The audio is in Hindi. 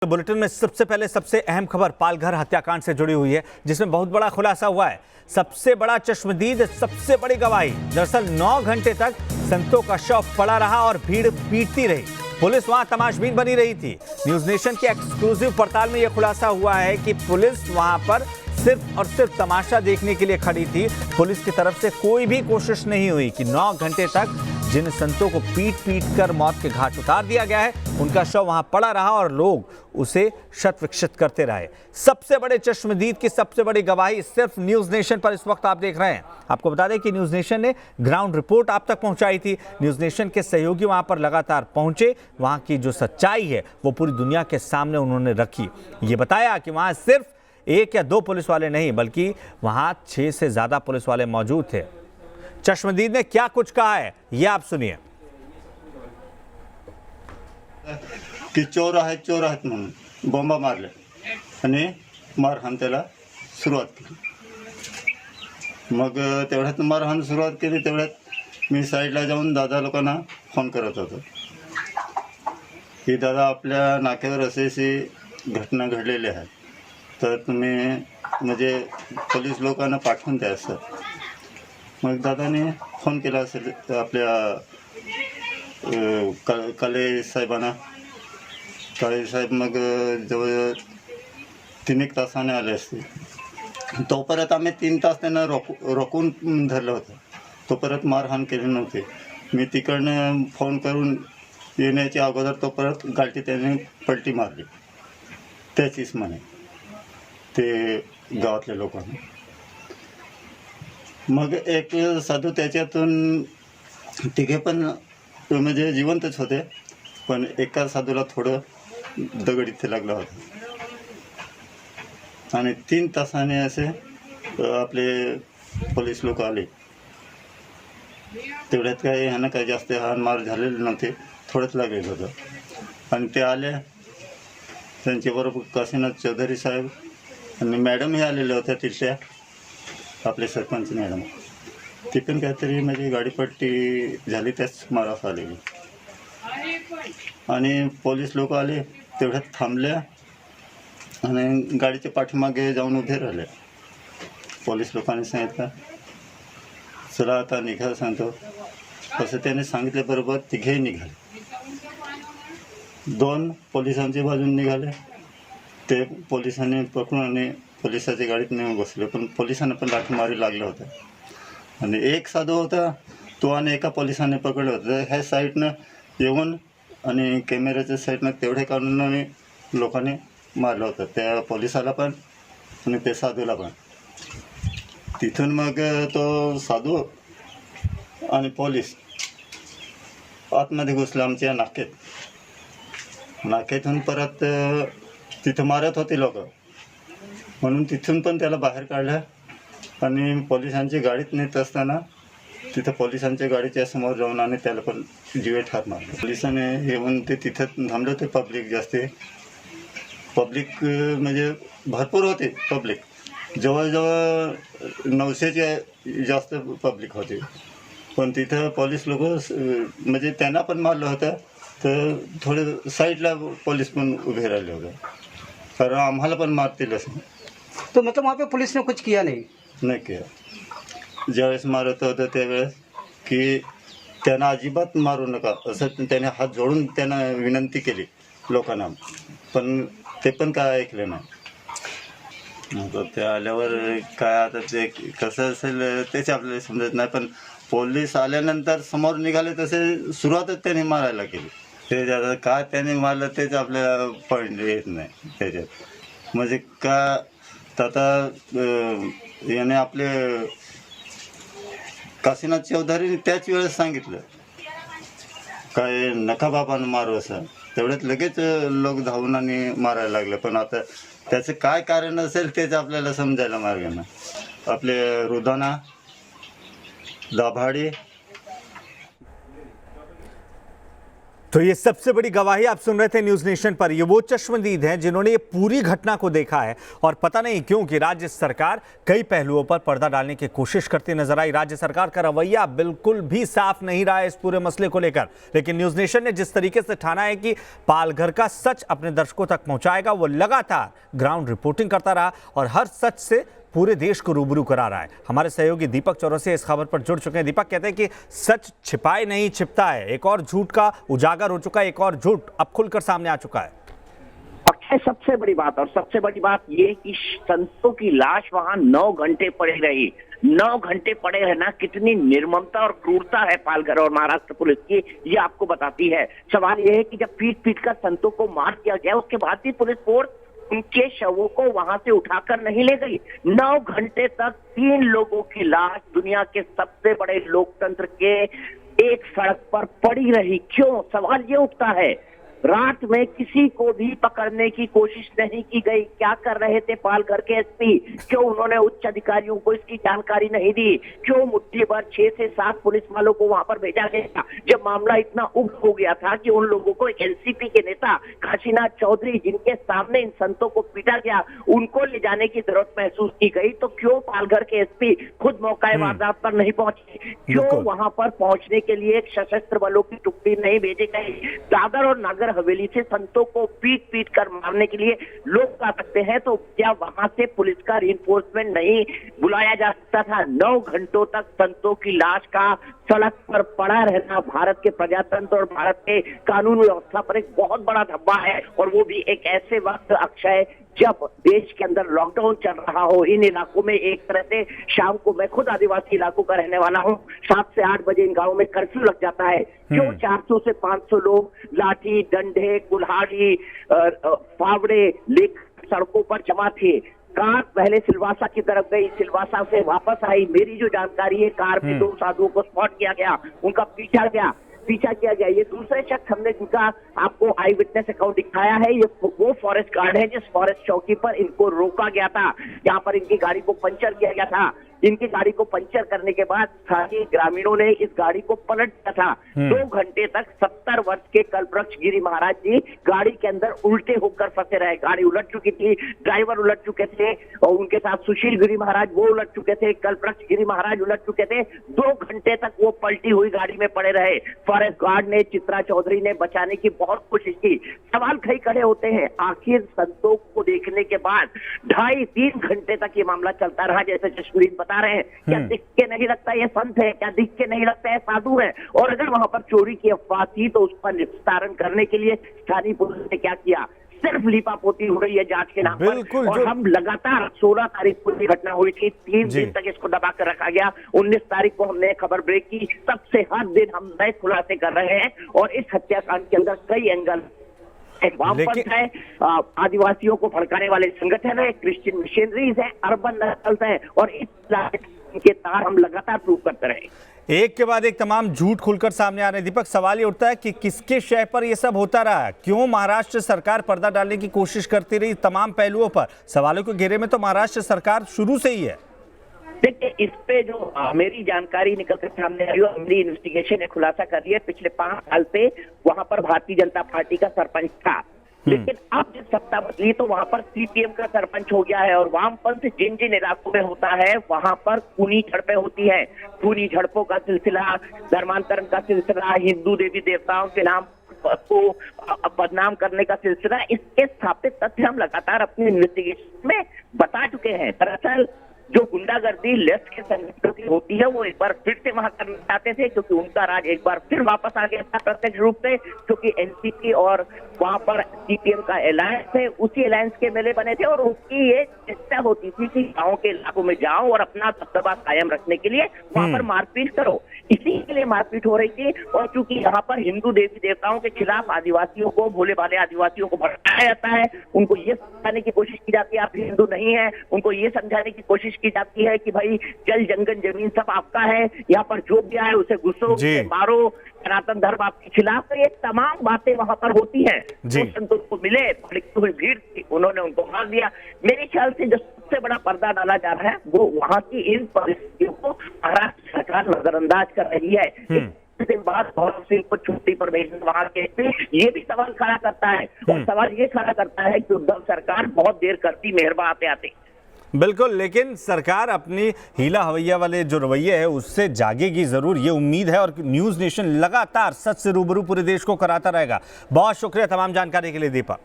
बुलेटिन में सबसे पहले सबसे अहम खबर पालघर हत्याकांड से जुड़ी हुई है, जिसमें बहुत बड़ा खुलासा हुआ है। सबसे बड़ा चश्मदीद, सबसे बड़ी गवाही। दरअसल 9 घंटे तक संतों का शव पड़ा रहा और भीड़ पीटती रही। पुलिस वहां तमाशबीन बनी रही थी। न्यूज नेशन के एक्सक्लूसिव पड़ताल में यह खुलासा हुआ है कि पुलिस वहां पर सिर्फ और सिर्फ तमाशा देखने के लिए खड़ी थी। पुलिस की तरफ से कोई भी कोशिश नहीं हुई कि 9 घंटे तक जिन संतों को पीट पीट कर मौत के घाट उतार दिया गया है, उनका शव वहां पड़ा रहा और लोग उसे शत विक्षत करते रहे। सबसे बड़े चश्मदीद की सबसे बड़ी गवाही सिर्फ न्यूज नेशन पर इस वक्त आप देख रहे हैं। आपको बता दें कि न्यूज नेशन ने ग्राउंड रिपोर्ट आप तक पहुंचाई थी। न्यूज नेशन के सहयोगी वहां पर लगातार पहुंचे। वहां की जो सच्चाई है वो पूरी दुनिया के सामने उन्होंने रखी। ये बताया कि वहां सिर्फ 1 या 2 पुलिस वाले नहीं, बल्कि वहां 6 से ज्यादा पुलिस वाले मौजूद थे। चश्मदीद ने क्या कुछ कहा है, ये आप सुनिए। की चोर आहेत म्हणून बॉम्बा मारले आणि मारहाण त्याला सुरुवात केली। मग तेवढ्यात मारहाण सुरुवात केली, तेवढ्यात मी साईडला जाऊन दादा लोकांना फोन करत होतो की दादा आपल्या नाक्यावर अशी घटना घडलेली आहे, तर तुम्ही म्हणजे पोलीस लोकांना पाठवून द्या असं। मग दादाने फोन केला असेल आपल्या काळे साहेबांना। काळे साहेब मग जवळ 3-1 तासाने आले असते। तोपर्यंत आम्ही 3 तास त्यांना रोखून धरलं होतं। तोपर्यंत मारहाण केली नव्हती। मी तिकडनं फोन करून येण्याच्या अगोदर तोपर्यंत गाठी त्याने पलटी मारली, त्याचीच म्हणे ते गावातल्या लोकांनी। मग एक साधू त्याच्यातून तिघे पण म्हणजे जिवंतच होते, पण एका साधूला थोडं दगड इथे लागला होता आणि 3 तासाने असे आपले पोलीस लोक आले। तेवढ्यात काही ह्यांना काही जास्त हाणमार झालेले नव्हते, थोडंच लागलेलं होतं आणि ते आले। त्यांच्याबरोबर काशीनाथ चौधरी साहेब आणि मॅडम हे आलेल्या होत्या तिथल्या, आपले सरपंच मॅडम। ती पण काहीतरी म्हणजे गाडीपट्टी झाली, त्याच मारास आलेली आणि पोलीस लोक आले। तेवढ्यात थांबल्या आणि गाडीच्या पाठीमागे जाऊन उभे राहिले। पोलीस लोकांनी सांगितलं चला आता निघा सांगतो, असं त्याने सांगितल्याबरोबर तिघेही निघाले। 2 पोलिसांच्या बाजूने निघाले, ते पोलिसांनी पकडून आणि पोलिसाच्या गाडीत नेऊन बसले, पण पोलिसांना पण लाठीमारी लागलं होतं आणि एक साधू होता तो आणि एका पोलिसाने पकडलं होतं। ह्या साईडनं येऊन आणि कॅमेऱ्याच्या साईडनं तेवढे काढून आणि लोकांनी मारलं होतं, त्या पोलिसाला पण आणि त्या साधूला पण। तिथून मग तो साधू आणि पोलीस आतमध्ये घुसला आमच्या नाक्यातून। परत तिथं मारत होते लोक, म्हणून तिथून पण त्याला बाहेर काढलं आणि पोलिसांच्या गाडीत नेत असताना तिथं पोलिसांच्या गाडीच्या समोर जाऊन आणि त्याला पण जीवे ठार मारले। पोलिसांनी येऊन ते तिथं थांबले होते। पब्लिक म्हणजे भरपूर होते। पब्लिक जवळजवळ 900च्या जास्त पब्लिक होते, पण तिथं पोलीस लोक म्हणजे त्यांना पण मारलं होतं, तर थोडे साईडला पोलीस पण उभे राहिले होते, कारण आम्हाला पण मारतील असं। तो मतलब वहाँ पे पुलिस ने कुछ किया नहीं किया। ज्यावेळेस मारत होतं त्यावेळेस की त्यांना अजिबात मारू नका असं त्याने हात जोडून त्यांना विनंती केली लोकांना, पण ते पण काय ऐकले नाही। आता ते आल्यावर काय आता ते कसं असेल तेच आपल्याला समजत नाही, पण पोलीस आल्यानंतर समोर निघाले तसे सुरुवातच त्यांनी मारायला केली। ते आता काय त्याने मारलं तेच आपल्याला पॉईंट येत नाही त्याच्यात। म्हणजे का आता याने आपले काशीनाथ चौधरी त्याच वेळेस सांगितलं काय नका बाबांना मारू असं, तेवढ्यात लगेच लोक धावून आणि मारायला लागले। पण आता त्याचं काय कारण असेल तेच आपल्याला समजायला मार्ग नाही। आपले रुदाना दाभाडे तो ये सबसे बड़ी गवाही आप सुन रहे थे न्यूज नेशन पर। ये वो चश्मदीद हैं जिन्होंने ये पूरी घटना को देखा है और पता नहीं क्यों कि राज्य सरकार कई पहलुओं पर पर्दा डालने की कोशिश करती नजर आई। राज्य सरकार का रवैया बिल्कुल भी साफ नहीं रहा है इस पूरे मसले को लेकर। लेकिन न्यूज नेशन ने जिस तरीके से ठाना है कि पालघर का सच अपने दर्शकों तक पहुंचाएगा, वो लगातार ग्राउंड रिपोर्टिंग करता रहा और हर सच से पूरे देश को रूबरू करा रहा है। हमारे सहयोगी दीपक चौरसिया इस खबर पर जुड़ चुके हैं। दीपक, कहते हैं कि सच छिपाए नहीं छिपता है। एक और झूठ का उजागर हो चुका है, एक और झूठ अब खुलकर सामने आ चुका है। अक्षय, सबसे बड़ी बात और सबसे बड़ी बात ये कि संतों की लाश वहां 9 घंटे पड़ी रही। 9 घंटे पड़े रहना कितनी निर्ममता और क्रूरता है पालघर और महाराष्ट्र पुलिस की, ये आपको बताती है। सवाल ये है कि जब पीट पीट कर संतों को मार दिया गया, उसके बाद भी पुलिस फोर्स उनके शवों को वहां से उठाकर नहीं ले गई। 9 घंटे तक 3 लोगों की लाश दुनिया के सबसे बड़े लोकतंत्र के एक सड़क पर पड़ी रही। क्यों? सवाल ये उठता है। रात में किसी को भी पकड़ने की कोशिश नहीं की गई। क्या कर रहे थे पालघर के एसपी? क्यों उन्होंने उच्च अधिकारियों को इसकी जानकारी नहीं दी? क्यों मुट्ठी भर 6 से 7 पुलिस वालों को वहां पर भेजा गया जब मामला इतना उग्र हो गया था कि उन लोगों को एनसीपी के नेता काशीनाथ चौधरी, जिनके सामने इन संतों को पीटा गया, उनको ले जाने की जरूरत महसूस की गई? तो क्यों पालघर के एसपी खुद मौका वारदात पर नहीं पहुंचे? क्यों वहां पर पहुंचने के लिए एक सशस्त्र बलों की टुकड़ी नहीं भेजी गई? दादर और नागर हवेली से संतों को पीट पीट कर मारने के लिए लोग आ सकते हैं, तो क्या वहां से पुलिस का रिइंफोर्समेंट नहीं बुलाया जा सकता था? 9 घंटों तक संतों की लाश का सड़क पर पड़ा रहना भारत के प्रजातंत्र और भारत के कानून व्यवस्था पर एक बहुत बड़ा धब्बा है। और वो भी एक ऐसे वक्त, अक्षय, जब देश के अंदर लॉकडाउन चल रहा हो। इन इलाकों में एक तरह से शाम को, मैं खुद आदिवासी इलाकों का रहने वाला हूँ, 7 से 8 बजे इन गाँव में कर्फ्यू लग जाता है। क्यों 400 से 500 लोग लाठी, डंडे, कुल्हाड़ी, फावड़े लेकर सड़कों पर जमा थे? कार पहले सिलवासा की तरफ गई, सिलवासा से वापस आई। मेरी जो जानकारी है, कार में 2 साधुओं को स्पॉट किया गया, उनका पीछा किया गया। ये दूसरे शख्स हमने जिनका आपको आई विटनेस अकाउंट दिखाया है, ये वो फॉरेस्ट गार्ड है जिस फॉरेस्ट चौकी पर इनको रोका गया था, जहां पर इनकी गाड़ी को पंचर किया गया था। इनकी गाड़ी को पंचर करने के बाद स्थानीय ग्रामीणों ने इस गाड़ी को पलट दिया था। 2 घंटे तक 70 वर्ष के कल्पवृक्ष गिरी महाराज जी गाड़ी के अंदर उल्टे होकर फंसे रहे। गाड़ी उलट चुकी थी, ड्राइवर उलट चुके थे और उनके साथ सुशील गिरी महाराज वो उलट चुके थे, कल्पवृक्ष गिरी महाराज उलट चुके थे। 2 घंटे तक वो पलटी हुई गाड़ी में पड़े रहे। फॉरेस्ट गार्ड ने, चित्रा चौधरी ने बचाने की बहुत कोशिश की। सवाल कई खड़े होते हैं, आखिर संतों को देखने के बाद 2.5-3 घंटे तक ये मामला चलता रहा, जैसे जसप्रीत बता रहे हैं। क्या दिख के नहीं लगता ये संत है? क्या दिख के नहीं लगता है साधु है? और अगर वहां पर चोरी की अफवाह थी तो उस पर निस्तारण करने के लिए स्थानीय पुलिस ने क्या किया? सिर्फ लीपापोती हो रही है जांच के नाम पर। और हम लगातार 16 तारीख को ये घटना हुई थी, 3 दिन तक इसको दबा कर रखा गया। 19 तारीख को हमने खबर ब्रेक की, तब से हर दिन हम नए खुलासे कर रहे हैं। और इस हत्याकांड के अंदर कई एंगल, एक वामपंथ है, आदिवासियों को भड़काने वाले संगठन है, क्रिश्चियन मिशनरीज है, अर्बन नक्सल्स है, और इस के तार हम लगातार प्रूव करते रहे। एक के बाद एक तमाम झूठ खुलकर सामने आ रहे हैं। दीपक, सवाल ये उठता है कि किसके शय पर ये सब होता रहा? क्यों महाराष्ट्र सरकार पर्दा डालने की कोशिश करती रही तमाम पहलुओं पर? सवालों के घेरे में तो महाराष्ट्र सरकार शुरू से ही है। देखिए, इस पे जो मेरी जानकारी निकल कर सामने आई और मेरी इन्वेस्टिगेशन ने खुलासा कर दिया, पिछले 5 साल से वहां पर भारतीय जनता पार्टी का सरपंच था। लेकिन अब जब सत्ता बदली तो वहां पर सीपीएम का सरपंच हो गया है। और वामपंथ जिन जिन इलाकों में होता है वहां पर खूनी झड़पें होती है। खूनी झड़पों का सिलसिला, धर्मांतरण का सिलसिला, हिंदू देवी देवताओं के नाम को बदनाम करने का सिलसिला, इसके स्थापित तथ्य हम लगातार अपनी इन्वेस्टिगेशन में बता चुके हैं। दरअसल जो गुंडागर्दी लेफ्ट के संगठनों की होती है, वो एक बार फिर से वहां करना चाहते थे, क्योंकि उनका राज एक बार फिर वापस आ गया था प्रत्यक्ष रूप से, क्योंकि एनसीपी और वहां पर सीपीएम का अलायंस है, उसी अलायंस के मेले बने थे। और उनकी ये चेष्टा होती थी कि गाँव के इलाकों में जाओ और अपना दबदबा कायम रखने के लिए वहां पर मारपीट करो। इसी के लिए मारपीट हो रही थी। और चूंकि यहाँ पर हिंदू देवी देवताओं के खिलाफ आदिवासियों को, भोले भाले आदिवासियों को भड़काया जाता है, उनको ये समझाने की कोशिश की जाती है आप हिंदू नहीं है, उनको ये समझाने की कोशिश की जाती है कि भाई जल जंगल जमीन सब आपका है, यहाँ पर जो भी आए उसे घुसो, मारो, सनातन धर्म आपके खिलाफ। तो ये तमाम बातें वहां पर होती हैं। तो संतों को मिले, भड़कती हुई भीड़ थी, उन्होंने उनको मार दिया। मेरे ख्याल से जो सबसे बड़ा पर्दा डाला जा रहा है वो वहां की इन परिस्थितियों को महाराष्ट्र सरकार नजरअंदाज कर रही है। के बाद गौरव सिंह को छुट्टी पर भेजना वहां के ये भी सवाल खड़ा करता है। और सवाल ये खड़ा करता है कि उद्धव सरकार बहुत देर करती मेहरबा आते आते। बिल्कुल, लेकिन सरकार अपनी हीला हवैया वाले जो रवैये है उससे जागेगी जरूर, ये उम्मीद है। और न्यूज़ नेशन लगातार सच से रूबरू पूरे देश को कराता रहेगा। बहुत शुक्रिया तमाम जानकारी के लिए दीपक।